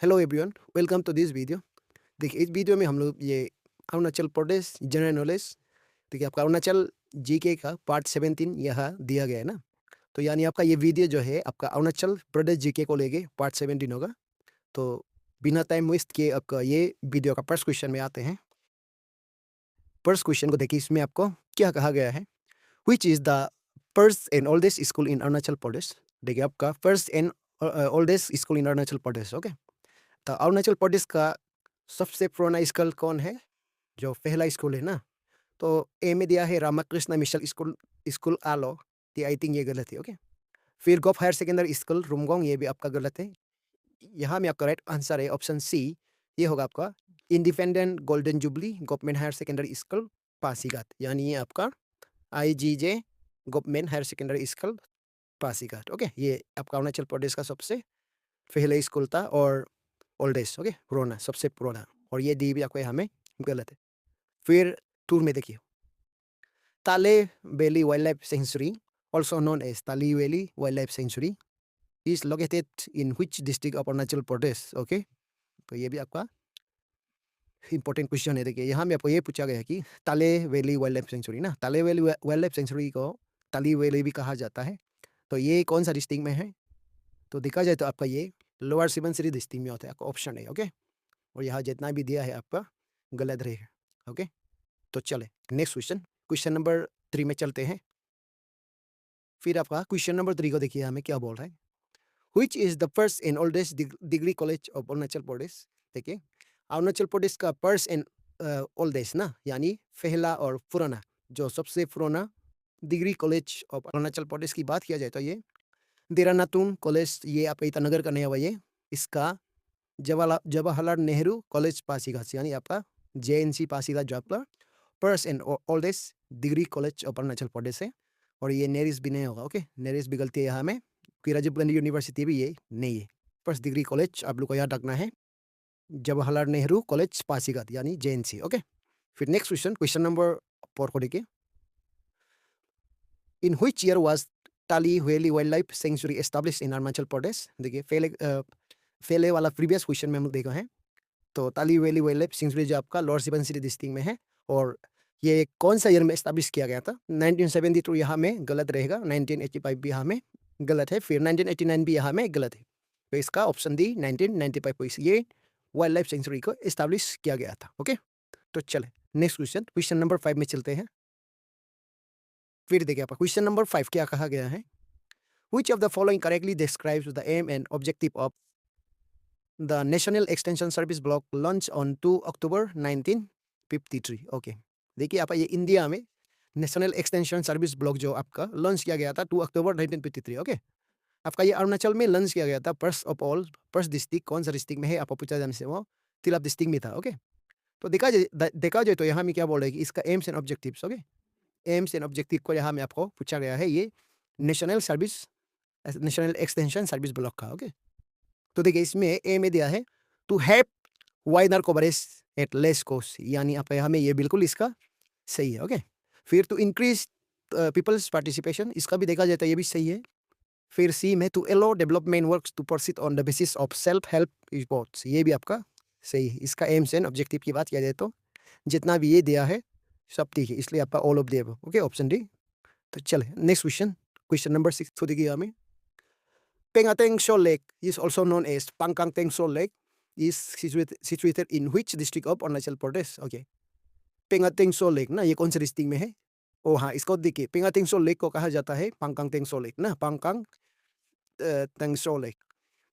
Hello everyone, welcome to this video. देखिए, इस video में हम लोग ये अरुणाचल प्रदेश जनरल नॉलेज, देखिए आपका अरुणाचल जीके का पार्ट 17 यहाँ दिया गया है ना। तो यानी आपका ये वीडियो जो है आपका अरुणाचल प्रदेश जीके को लेके पार्ट 17 होगा। तो बिना टाइम वेस्ट किए आपका ये वीडियो का फर्स्ट क्वेश्चन में आते हैं। फर्स्ट क्वेश्चन को देखिए, इसमें आपको क्या कहा गया है। Which is the first and oldest school in Arunachal Pradesh. देखिए आपका first and oldest school in Arunachal Pradesh. Okay, तो अरुणाचल प्रदेश का सबसे पुराना स्कूल कौन है? जो पहला स्कूल है ना, तो ए में दिया है Ramakrishna mission school, school Aalo. तो आई थिंक ये गलत है। ओके, फिर गोप हायर सेकेंडरी स्कूल रुमगोंग, ये भी आपका गलत है। यहाँ में आपका राइट आंसर है ऑप्शन सी, ये होगा आपका independent golden jubilee government higher secondary school Pasighat. यानी ये आपका IGJ government higher secondary school Pasighat. Okay, ये आपका अरुणाचल प्रदेश का सबसे पहले स्कूल था और ओल्डेस्ट, ओके, पुराना, सबसे पुराना। और ये डी भी आपको यहाँ में गलत है। फिर टूर में देखिए, ताले valley wildlife century, also known as Tali Valley Wildlife Sanctuary, is located in which district of Arunachal Pradesh? Okay, तो ये भी आपका इंपॉर्टेंट क्वेश्चन है। देखिए, यहाँ में आपको ये पूछा गया है कि ताले वैली वाइल्ड लाइफ सेंचुरी ना, ताले वैली वाइल्ड लाइफ सेंचुरी को ताली वैली भी कहा जाता है। तो ये कौन सा डिस्ट्रिक्ट में है? तो देखा जाए तो आपका ये लोअर सुबनसिरी डिस्ट्रिक्ट में होता है। आपका ऑप्शन है। ओके, और यहाँ जितना भी दिया है आपका गलत रहेगा। ओके, तो चले नेक्स्ट क्वेश्चन, क्वेश्चन नंबर 3 में चलते हैं। फिर आपका क्वेश्चन नंबर 3 को देखिए हमें क्या बोल रहा है। Which is the first and oldest degree college of Arunachal Pradesh. देखिए, अरुणाचल प्रदेश का फर्स्ट एंड ओल्डेस्ट ना, यानी पहला और पुराना, जो सबसे पुराना degree college of Arunachal Pradesh की बात किया जाए तो ये देरानातुन कॉलेज, ये आपका ईटानगर का नया हुआ ये। इसका जवाहरलाल नेहरू कॉलेज पासीघाट, यानी आपका JNC पासीघाट, जो आपका first and oldest degree college of Arunachal Pradesh है। और ये नेरिस भी नहीं होगा। ओके, नेरिस भी गलती है यहाँ में, कि राजीव गांधी यूनिवर्सिटी भी ये नहीं है। फर्स्ट डिग्री कॉलेज आप लोग को याद रखना है जवाहरलाल नेहरू कॉलेज पासीघाट, यानी JNC। ओके, फिर नेक्स्ट क्वेश्चन, क्वेश्चन नंबर 4 को देखिए। In which year was Talley valley wildlife sanctuary establish in Arunachal Pradesh. देखिए, पहले वाला प्रीवियस क्वेश्चन में हम लोग देखा है। तो ताली वैली वाइल्ड लाइफ सेंचुरी जो आपका लोअर सुबनसिरी डिस्ट्रिक्ट में है, और ये कौन सा ईयर में एस्टाब्लिश किया गया था? 1972 यहाँ में गलत रहेगा, 1985 भी यहाँ में गलत है, फिर 1989 भी यहाँ में गलत है। तो इसका ऑप्शन डी 1995 को ये वाइल्ड लाइफ सेंचुरी को एस्टाब्लिश किया गया था। ओके, तो चले नेक्स्ट क्वेश्चन, क्वेश्चन नंबर 5 में चलते हैं। फिर देखिए आपका क्वेश्चन नंबर 5 क्या कहा गया है। Which of the following correctly describes the aim and objective of the national extension service block launch on 2 October 1953। Okay, देखिए आप ये इंडिया में नेशनल एक्सटेंशन सर्विस ब्लॉक जो आपका लॉन्च किया गया था 2 अक्टूबर 1953। ओके, आपका ये अरुणाचल में लॉन्च किया गया था। First of all, first district कौन सा डिस्ट्रिक्ट में है आपको पूछा जाने से, वो तिलाप डिस्ट्रिक्ट में था। ओके, तो देखा जाए तो यहाँ में क्या बोल रहे हैं कि इसका aims and objectives. Okay, aims and objective को यहाँ में आपको पूछा गया है ये नेशनल एक्सटेंशन सर्विस ब्लॉक का। ओके, तो देखिए इसमें ए में दिया है to have wider coverage at less cost, यानी आपका यहाँ में ये बिल्कुल इसका सही है। ओके, फिर टू इंक्रीज पीपल्स पार्टिसिपेशन, इसका भी देखा जाए तो ये भी सही है। फिर सी में to allow development works to proceed on the basis of self help reports, ये भी आपका सही है। इसका एम्स एंड ऑब्जेक्टिव की बात किया जाए तो जितना भी ये दिया है सब ठीक है, इसलिए आपका all of the above. Okay, option D. तो चले नेक्स्ट क्वेश्चन, क्वेश्चन नंबर 6 को देखिए हमें। Pengateng Shoal Lake is also known as Pangkangteng Shoal Lake, is situated in which district of Arunachal Pradesh? Okay, Pangateng Tso lake ना, ये कौन से district में है? ओ हाँ, इसको देखिए, पेंगातेंग सो लेक को कहा जाता है पांगकांगतेंग सो लेक ना, पांगकांग तेंग सो लेक।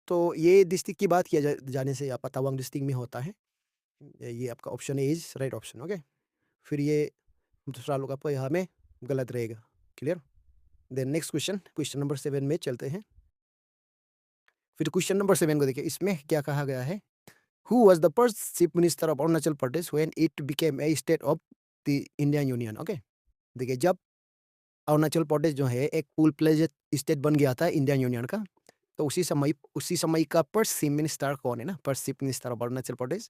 तो ये डिस्ट्रिक्ट की बात किया जाने से आपका तवांग डिस्ट्रिक्ट में होता है। ये आपका option A is right option. Okay, फिर ये दूसरा लोग आपको यहाँ में गलत रहेगा। Clear? Then next question, question number 7 में चलते हैं। फिर क्वेश्चन नंबर 7 को देखिए, इसमें क्या कहा गया है। Who was the first chief minister of Arunachal Pradesh when it became a state of the Indian Union? Okay, देखिए जब अरुणाचल प्रदेश जो है एक फुल प्लेजेड स्टेट बन गया था इंडियन यूनियन का, तो उसी समय का फर्स्ट चीफ मिनिस्टर कौन है ना, first chief minister of Arunachal Pradesh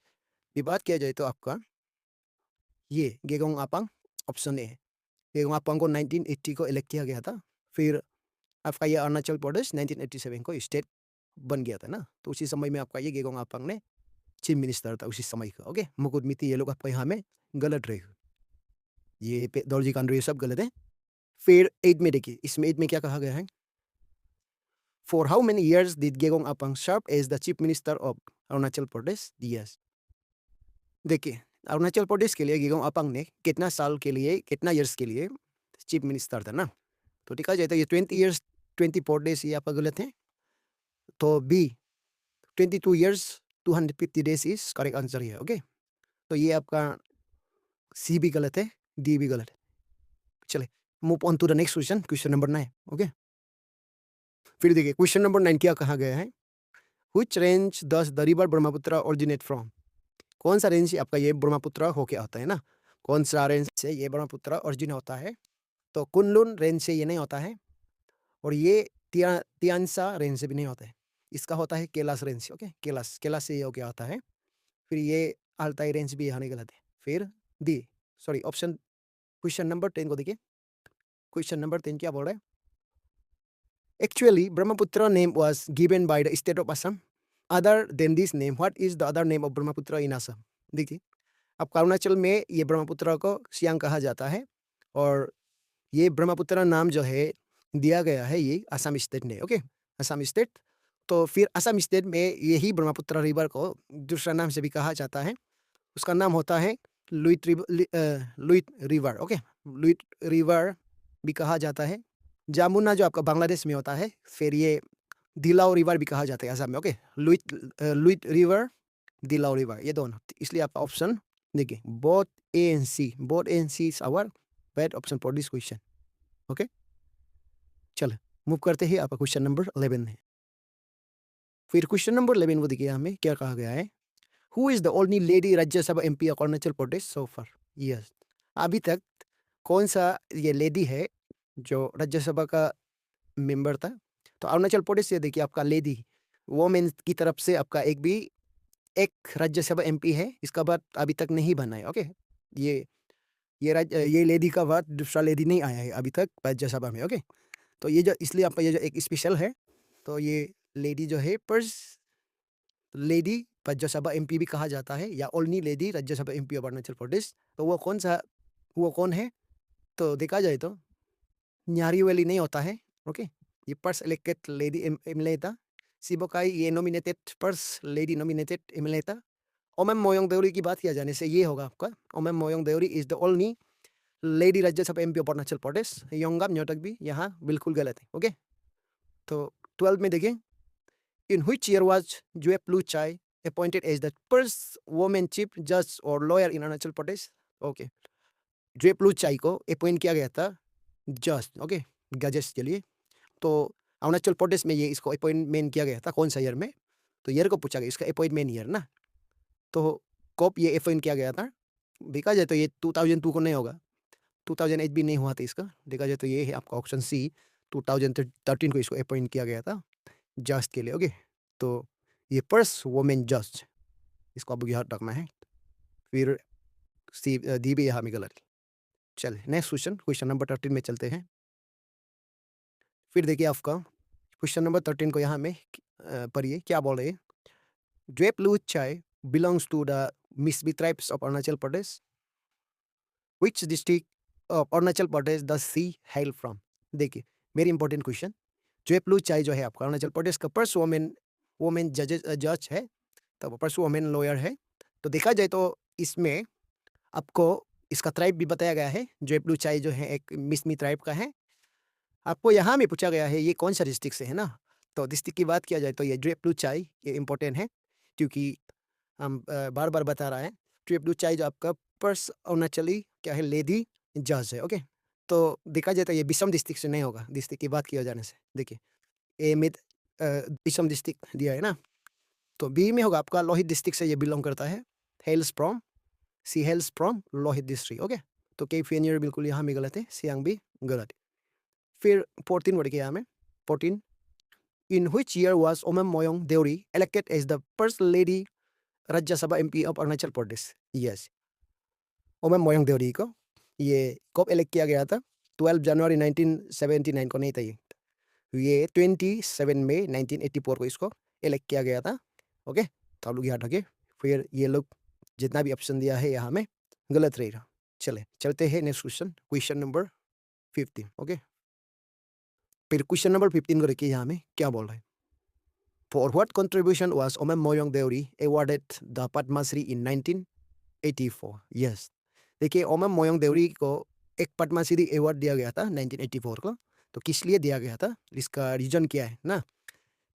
की बात किया जाए तो आपका ये गेगोंग आपांग, ऑप्शन ए है। गेगोंग आपांग को 1980 को इलेक्ट किया गया था। फिर आपका ये अरुणाचल प्रदेश 1987 को स्टेट बन गया था ना, तो उसी समय में आपका ये गेगोंग अपांग ने चीफ मिनिस्टर था उसी समय का। ओके, मुकुट मिती ये लोग आपका यहाँ में गलत रहेगा, ये दौलजी कांडो ये सब गलत है। फिर 8 में देखिए, इसमें 8 में क्या कहा गया है, for how many years did Gegong Apang serve as the chief minister of Arunachal Pradesh. Yes, देखिए अरुणाचल प्रदेश के लिए गेगोंग अपांग ने कितना साल के लिए, कितना ईयर्स के लिए चीफ मिनिस्टर था ना, तो देखा जाए तो ये 20 ईयर्स 24 डेज ये आपका गलत है। तो B 22 years 250 days is correct answer है। ओके, तो ये आपका सी भी गलत है, डी भी गलत है। चले move on to the next question, question number 9। Okay, फिर देखिए क्वेश्चन नंबर 9 क्या कहा गया है, which range does the river Brahmaputra originate from. कौन सा रेंज आपका ये ब्रह्मपुत्र होके आता है ना, कौन सा रेंज से ये ब्रह्मपुत्र ओरिजिन होता है, तो कुनलुन रेंज से ये नहीं होता है, और ये तियानसा रेंज से भी नहीं होता है, इसका होता है कैलाश रेंज से। ओके, कैलाश से ये होके आता है। फिर ये अल्ताई रेंज भी यहाँ नहीं गलत है। फिर D sorry option question number 10 को देखिए, क्वेश्चन नंबर 10 क्या बोल रहा है, actually Brahmaputra name was given by the state of Assam, other than this name what is the other name of Brahmaputra in Assam. देखिए अब अरुणाचल में ये ब्रह्मपुत्र को सियांग कहा जाता है, और ये ब्रह्मपुत्र नाम जो है दिया गया है ये असम स्टेट ने। ओके, असम स्टेट, तो फिर असम स्टेट में यही ब्रह्मपुत्र रिवर को दूसरा नाम से भी कहा जाता है, उसका नाम होता है लुइट रिवर। ओके, लुइट रिवर भी कहा जाता है। जामुना जो आपका बांग्लादेश में होता है, फिर ये दिलाओ रिवर भी कहा जाता है असम में। Okay, Luit river, Dilao river, ये दोनों, इसलिए आपका ऑप्शन देखिए both A and C is our best option for this question. Okay, चलो मूव करते हैं आपका क्वेश्चन नंबर 11 है। फिर क्वेश्चन नंबर 11 को देखिए हमें क्या कहा गया है, who is the only lady Rajya Sabha MP of Arunachal Pradesh so far. Yes, अभी तक कौन सा ये लेडी है जो राज्यसभा का मेंबर था, तो अरुणाचल प्रदेश से देखिए आपका लेडी वोमेन की तरफ से आपका एक राज्यसभा एमपी है, इसका बात अभी तक नहीं बना है। ओके, ये लेडी का बात दूसरा लेडी नहीं आया है अभी तक राज्यसभा में। ओके, तो ये जो इसलिए आपका ये जो एक स्पेशल है, तो ये लेडी जो है फर्स्ट लेडी राज्यसभा एमपी भी कहा जाता है, या only lady Rajya Sabha MP of Arunachal Pradesh, तो वो कौन है, तो देखा जाए तो न्यारी वैली नहीं होता है। ओके, ये फर्स्ट इलेक्टेड लेडी एमएलए था, सिबोकाई ये nominated first lady nominated MLA था। ओमम मोयोंग देउरी की बात किया जाने से ये होगा आपका, Omem Moyong Deori is the only lady Rajya Sabha MP of Arunachal Pradesh. Yongam Nyotak भी यहाँ बिल्कुल गलत है। ओके, तो 12 में देखिए, in which year was Juep Lu Chai appointed as the first women chief जज और lawyer in Arunachal Pradesh. Okay, Juep Lu Chai को अपॉइंट किया गया था जज, ओके, जजेस के लिए, तो अरुणाचल प्रदेश में ये इसको अपॉइंटमेंट किया गया था कौन सा ईयर में, तो ईयर को पूछा गया इसका अपॉइंटमेंट ईयर ना, तो कब ये अपॉइंट किया गया था, देखा जाए तो ये 2002 को नहीं होगा, 2008 भी नहीं हुआ था इसका, देखा जाए तो ये है आपका ऑप्शन सी, 2013 को इसको अपॉइंट किया गया था जज के लिए। ओके, तो ये फर्स्ट वुमेन जज, इसको आपको याद रखना है। फिर सी डी भी यहाँ में गलत। चलिए नेक्स्ट क्वेश्चन, क्वेश्चन नंबर 13 में चलते हैं। फिर देखिए आपका क्वेश्चन नंबर 13 को यहाँ में पढ़िए क्या बोल रहे हैं, Juep Lu Chai belongs to the Mishmi tribes of Arunachal Pradesh, which district of Arunachal Pradesh does she hail from. देखिए very important question, Juep Lu Chai जो है आपका अरुणाचल प्रदेश का फर्स्ट वोमेन जज है, तब फर्स्ट वोमेन लॉयर है, तो देखा जाए तो इसमें आपको इसका ट्राइब भी बताया गया है, जुएप लू चाई जो है एक मिसमी ट्राइब का है। आपको यहाँ में पूछा गया है ये कौन सा डिस्ट्रिक्ट से है ना, तो डिस्ट्रिक्ट की बात किया जाए तो ये जुएप लू चाई ये इंपॉर्टेंट है, क्योंकि हम बार बार बता रहा है जुएप लू चाई जो आपका फर्स्ट अरुणाचली क्या है लेडी जज है। ओके, तो देखा जाए तो ये बिसम डिस्ट्रिक्ट से नहीं होगा, डिस्ट्रिक्ट की बात किया जाने से। देखिए ए में बिसम डिस्ट्रिक्ट दिया है ना, तो बी में होगा आपका लोहित डिस्ट्रिक्ट से ये बिलोंग करता है, हेल्स फ्रॉम लोहित डिस्ट्रिक्ट। ओके, तो के फेनियर बिल्कुल यहाँ में गलत है, सियांग भी गलत है। फिर 14 वर्ड के यहाँ में 14, in which year was Omem Moyong Deori elected as the first lady Rajya Sabha MP of Arunachal Pradesh. Yes, Omem Moyong Deori को ये कब इलेक्ट किया गया था, 12 जनवरी 1979 को नहीं था ये 27 मई 1984 को इसको इलेक्ट किया गया था। ओके, तो आप लोग याद रखिए। फिर ये लोग जितना भी ऑप्शन दिया है यहाँ में गलत रहेगा। चले चलते हैं next question, question number 15। Okay, फिर क्वेश्चन नंबर 15 को देखिए यहाँ में क्या बोल रहा है। For what contribution was Omem Moyong Deori awarded the Padma Shri in 1984? Yes, देखिए ओमम मोयोंग देवरी को एक पद्मा श्री अवार्ड दिया गया था 1984 को। तो किस लिए दिया गया था, इसका रीजन क्या है ना।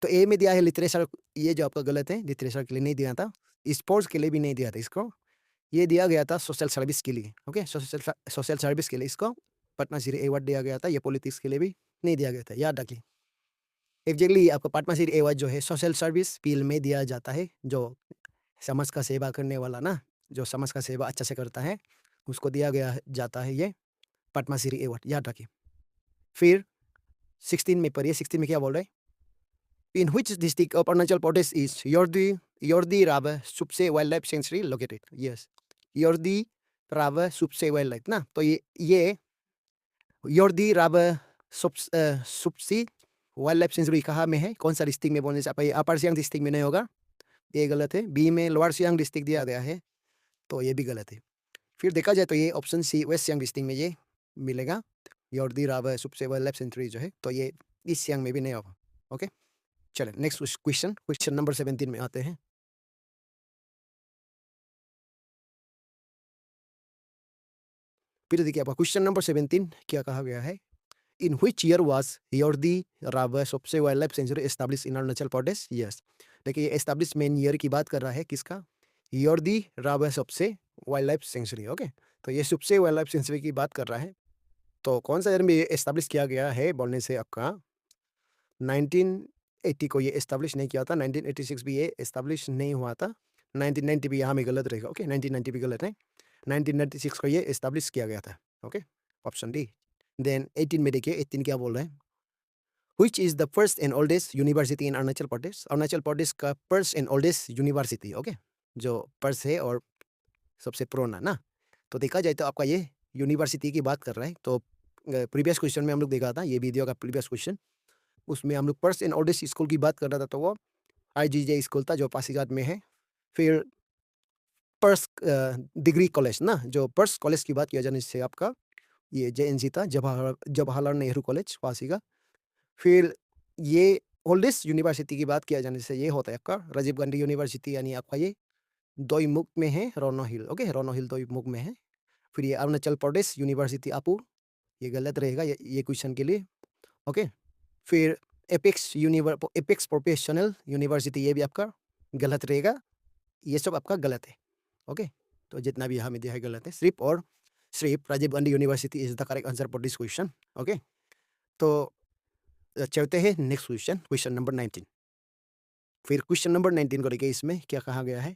तो ए में दिया है लिटरेचर, ये जो आपका गलत है, लिटरेचर के लिए नहीं दिया था, स्पोर्ट्स के लिए भी नहीं दिया था इसको, ये दिया गया था सोशल सर्विस के लिए। ओके, सोशल सर्विस के लिए इसको पद्मा श्री अवार्ड दिया गया था, ये पॉलिटिक्स के लिए भी नहीं दिया गया था, याद रखिए। एग्जैक्टली आपको पद्मा श्री अवार्ड जो है सोशल सर्विस फील्ड में दिया जाता है, जो समाज का सेवा करने वाला ना, जो समाज का सेवा अच्छा से करता है उसको दिया गया जाता है ये पद्मा श्री अवार्ड, याद रखिए। फिर 16 में पढ़िए, 16 में क्या बोल रहे हैं। In which district of Arunachal Pradesh is Yordi Rabe Supse wildlife sanctuary located. Yes, Yordi Rabe Supse wildlife ना, तो ये Yordi Rabe Supse wildlife sanctuary कहाँ में है, कौन सा डिस्ट्रिक्ट में बोलने से आप अपर सियांग डिस्ट्रिक्ट में नहीं होगा, ये गलत है। बी में लोअर सियांग डिस्ट्रिक्ट दिया गया है, तो ये भी गलत है। फिर देखा जाए तो ये option C west Siang district में ये मिलेगा, Yordi Rabe Supse wildlife sanctuary जो है, तो ये ईस्ट सियांग में भी नहीं होगा। ओके, चलें नेक्स्ट क्वेश्चन, क्वेश्चन नंबर 17 में आते हैं। फिर देखिए आपका क्वेश्चन नंबर 17 क्या कहा गया है। इन व्हिच ईयर वाज योर्दी राबा सबसे wild life sanctuary establish in Arunachal Pradesh. Yes, देखिए एस्टैब्लिशमेंट ईयर की बात कर रहा है किसका, योर्दी राबा सबसे वाइल्ड लाइफ सेंचुरी। ओके, तो ये सबसे वाइल्ड लाइफ सेंचुरी की बात कर रहा है, तो कौन सा ईयर में ये एस्टैब्लिश किया गया है बोलने से आपका 1980 को ये एस्टैब्लिश नहीं किया था, 1986 भी ये एस्टैब्लिश नहीं हुआ था, 1990 भी यहाँ में गलत रहेगा। ओके, 1990 भी गलत है, 1996 को ये एस्टैब्लिश किया गया था। Okay, option D. देन 18 में देखिए, 18 क्या बोल रहे हैं। Which is the first and oldest university in Arunachal Pradesh. Arunachal Pradesh का first and oldest university, okay, जो फर्स्ट है और सबसे पुराना ना। तो देखा जाए तो आपका ये यूनिवर्सिटी की बात कर रहा है, तो प्रीवियस क्वेश्चन में हम लोग देखा था, ये वीडियो का प्रीवियस क्वेश्चन, उसमें हम लोग फर्स्ट एंड ओल्डेस्ट स्कूल की बात कर रहा था, तो वो IGJ स्कूल था जो पासीघाट में है। फिर पर्स डिग्री कॉलेज ना, जो पर्स कॉलेज की बात किया जाने से आपका ये JNC था, जवाहरलाल नेहरू कॉलेज पासीघाट। फिर ये ओल्डेस्ट यूनिवर्सिटी की बात किया जाने से ये होता है आपका राजीव गांधी यूनिवर्सिटी, यानी आपका ये दोईमुख में है, रोनो हिल। ओके, रोनो हिल दोईमुख में है। फिर ये अरुणाचल प्रदेश यूनिवर्सिटी आपू, ये गलत रहेगा ये क्वेश्चन के लिए। ओके, फिर एपेक्स प्रोफेशनल यूनिवर्सिटी, ये भी आपका गलत रहेगा, ये सब आपका गलत है। ओके, तो जितना भी यहाँ में दिया है गलत है, सिर्फ Rajiv Gandhi university is the correct answer for this question. Okay, तो चलते हैं नेक्स्ट क्वेश्चन, क्वेश्चन नंबर 19। फिर क्वेश्चन नंबर 19 को देखिए, इसमें क्या कहा गया है।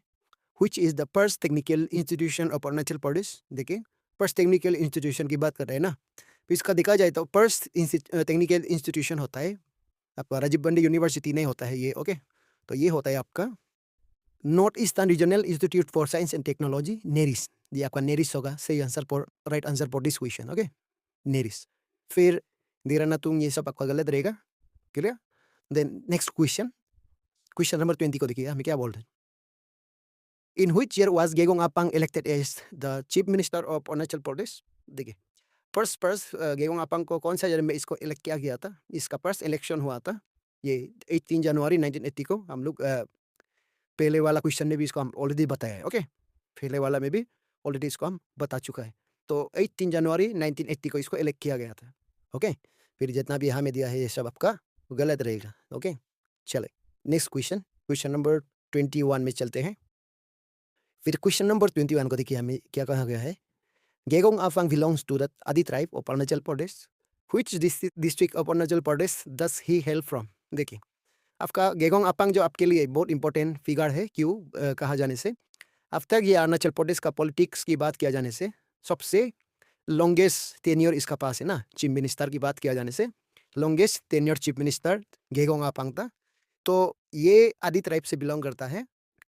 Which is the first technical institution of Arunachal Pradesh. देखिए फर्स्ट टेक्निकल इंस्टीट्यूशन की बात कर रहे हैं ना, तो इसका देखा जाए तो फर्स्ट टेक्निकल इंस्टीट्यूशन होता है आपका राजीव गांधी यूनिवर्सिटी नहीं होता है ये। ओके, तो ये होता है आपका North Eastern Regional Institute for Science and Technology, NERIST. ये आपका नेरिस होगा सही answer for right answer for this question. Okay, NERIST. फिर देरानातुंग ये सब आपका गलत रहेगा, clear. Then next question, question number 20 को देखिए, हमें क्या बोल रहे हैं। In which year was Gegong Apang elected as the chief minister of Arunachal Pradesh. देखिए फर्स्ट गेगोंग अपांग को कौन सा ईयर में इसको इलेक्ट किया गया था, इसका फर्स्ट इलेक्शन हुआ था ये 18 जनवरी 1980 को। हम लोग पहले वाला क्वेश्चन में भी इसको हम ऑलरेडी बताया है। ओके, पहले वाला में भी ऑलरेडी इसको हम बता चुका है। तो 18 जनवरी 1980 को इसको इलेक्ट किया गया था। ओके, फिर जितना भी यहाँ में दिया है ये सब आपका गलत रहेगा। ओके, चले नेक्स्ट क्वेश्चन, क्वेश्चन नंबर 21 में चलते हैं। फिर क्वेश्चन नंबर 21 को देखिए, हमें क्या कहा गया है। गेगोंग अफांग बिलोंग्स टू द आदि tribe of Arunachal Pradesh. Which district of Arunachal Pradesh does he hello from. देखिए आपका गेगोंग अपांग जो आपके लिए बहुत इंपॉर्टेंट फिगर है, क्यों कहा जाने से अब तक ये अरुणाचल प्रदेश का पॉलिटिक्स की बात किया जाने से सबसे लॉन्गेस्ट टेन्योर इसका पास है ना। चीफ मिनिस्टर की बात किया जाने से longest tenure chief minister Gegong Apang था। तो ये आदि ट्राइब से बिलोंग करता है।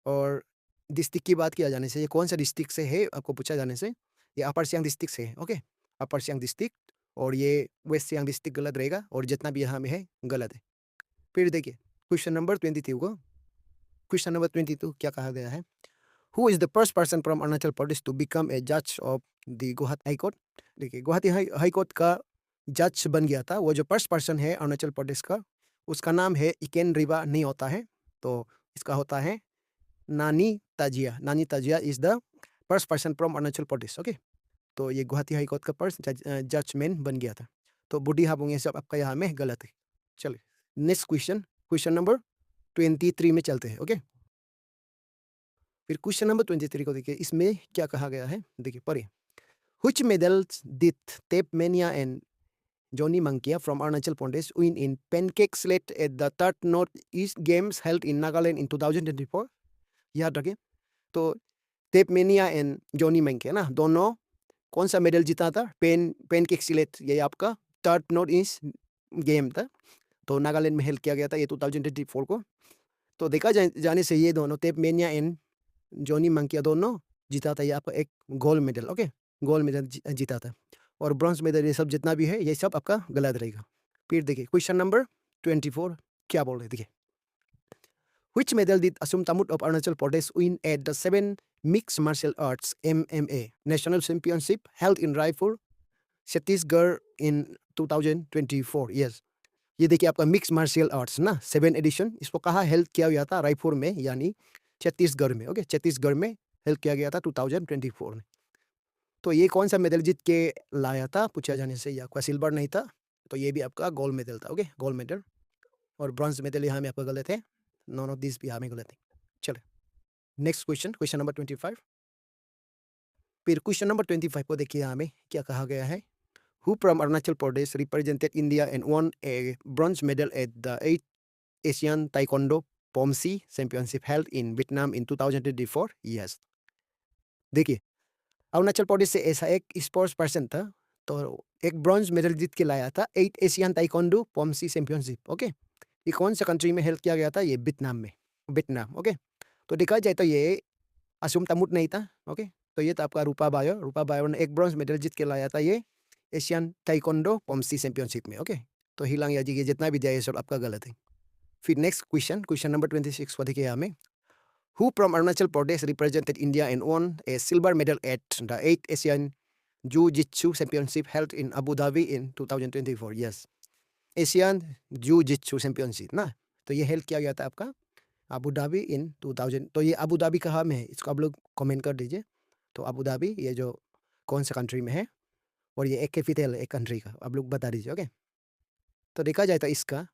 और डिस्ट्रिक्ट की बात किया जाने से ये कौन सा डिस्ट्रिक्ट से है आपको पूछा जाने से, ये अपर सियांग डिस्ट्रिक्ट से है। ओके, अपर सियांग डिस्ट्रिक्ट, और ये वेस्ट सियांग डिस्ट्रिक्ट गलत रहेगा, और जितना भी यहाँ में है गलत है। फिर देखिए क्वेश्चन नंबर 22 को, क्वेश्चन नंबर 22 क्या कहा गया है? Who is the first person from Arunachal Pradesh to become a जज of the Guwahati high court? देखिए, गुवाहाटी हाई कोर्ट का जज बन गया था वो जो फर्स्ट पर्सन है अरुणाचल प्रदेश का, उसका नाम है इकेन रिबा नहीं होता है, तो इसका होता है Nani Tagia. Nani Tagia is the first person from Arunachal Pradesh. Okay, तो ये गुवाहाटी हाई कोर्ट का फर्स्ट जजमेंट बन गया था। तो बुढ़ी हाबुंग ये सब आपका यहाँ में गलत है। चलिए नेक्स्ट क्वेश्चन, क्वेश्चन नंबर 23 में चलते हैं। ओके, फिर क्वेश्चन नंबर 23 को देखिए, इसमें क्या कहा गया है, देखिए पढ़िए। Which medals did Tape Mania and Johnny Mankia from Arunachal Pradesh win in pancake slate at the third Northeast Games held in Nagaland in 2024? याद रखें, तो टेप मेनिया एंड जॉनी मैंकिया ना दोनों कौन सा मेडल जीता था? पैनकेक स्लेट, ये आपका थर्ड नॉर्थ ईस्ट गेम था, तो नागालैंड में हेल्ड किया गया था ये 2024 को। तो देखा जाने से ये दोनों टेप मेनिया एंड जॉनी मंकिया दोनों जीता था ये आपका एक gold medal. Okay, gold medal जीता था, और ब्रॉन्ज मेडल ये सब जितना भी है ये सब आपका गलत रहेगा। फिर देखिए क्वेश्चन नंबर 24 क्या बोल रहे, देखिए। Which medal did Asum Tamut of Arunachal Pradesh win at the 7 Mixed Martial Arts MMA National Championship held in Raipur, Chhattisgarh in 2024? Yes, ये देखिए आपका मिक्स मार्शल आर्ट्स ना 7 एडिशन, इसको कहाँ हेल्ड किया गया था? रायपुर में, यानी छत्तीसगढ़ में। ओके, छत्तीसगढ़ में हेल्ड किया गया था 2024 में। तो ये कौन सा मेडल जीत के लाया था पूछा जाने से, ये आपका सिल्वर नहीं था, तो ये भी आपका गोल्ड मेडल था। ओके, गोल्ड मेडल, और ब्रॉन्ज मेडल यहाँ में आपका गलत है, नॉन ऑफ दिस भी यहाँ में गलत है। चलो नेक्स्ट क्वेश्चन, क्वेश्चन नंबर 25। फिर क्वेश्चन नंबर 25 को देखिए यहाँ में क्या कहा गया है। Who from Arunachal Pradesh represented India and won a bronze medal at the 8th Asian Taekwondo POMC Championship held in Vietnam in 2024? Yes, देखिए अरुणाचल प्रदेश से ऐसा एक स्पोर्ट्स पर्सन था, तो एक ब्रॉन्ज मेडल जीत के लाया था 8 एशियन ताइक्वांडो पॉमसी चैंपियनशिप। ओके, ये कौन सा कंट्री में हेल्ड किया गया था? ये वियतनाम में, वियतनाम। ओके, तो देखा जाए तो ये असुम तमुट नहीं था। ओके, तो ये था आपका रूपा बायो ने एक ब्रॉन्ज मेडल जीत के लाया था ये एशियन ताइक्वांडो पॉमसी चैंपियनशिप में। ओके, तो हिलांग याजी ये जितना भी दिया ये सब आपका गलत है। फिर नेक्स्ट क्वेश्चन, क्वेश्चन नंबर 26 को देखिए हमें। Who from Arunachal Pradesh represented India and won a silver medal at the 8th Asian Jiu-Jitsu Championship held in Abu Dhabi in 2024? Yes, Asian Jiu-Jitsu Championship ना, तो ये हेल्ड किया गया था आपका अबू धाबी इन 2000। तो ये अबू धाबी कहाँ में है, इसको आप लोग कमेंट कर दीजिए। तो अबू धाबी ये जो कौन सा कंट्री में है, और ये एक कैपिटल एक कंट्री का आप लोग बता दीजिए। ओके, तो देखा जाए तो इसका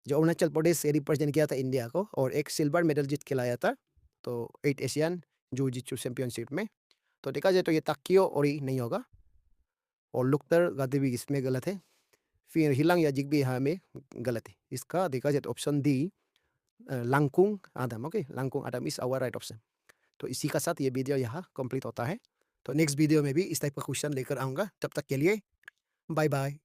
जो अरुणाचल प्रदेश से रिप्रेजेंट किया था इंडिया को, और एक सिल्वर मेडल जीत के लाया था तो 8 एशियन जूजित्सु चैंपियनशिप में। तो देखा जाए तो ये ताकियो ओरी नहीं होगा, और लुक्तर गाते भी इसमें गलत है। फिर हिलांग याजिक भी यहाँ में गलत है। इसका देखा जाए तो option D Langkung Adam. Okay, Langkung Adam is our right option. तो इसी का साथ ये वीडियो यहाँ कंप्लीट होता है। तो नेक्स्ट वीडियो में भी इस टाइप का क्वेश्चन लेकर आऊँगा, तब तक के लिए बाय बाय।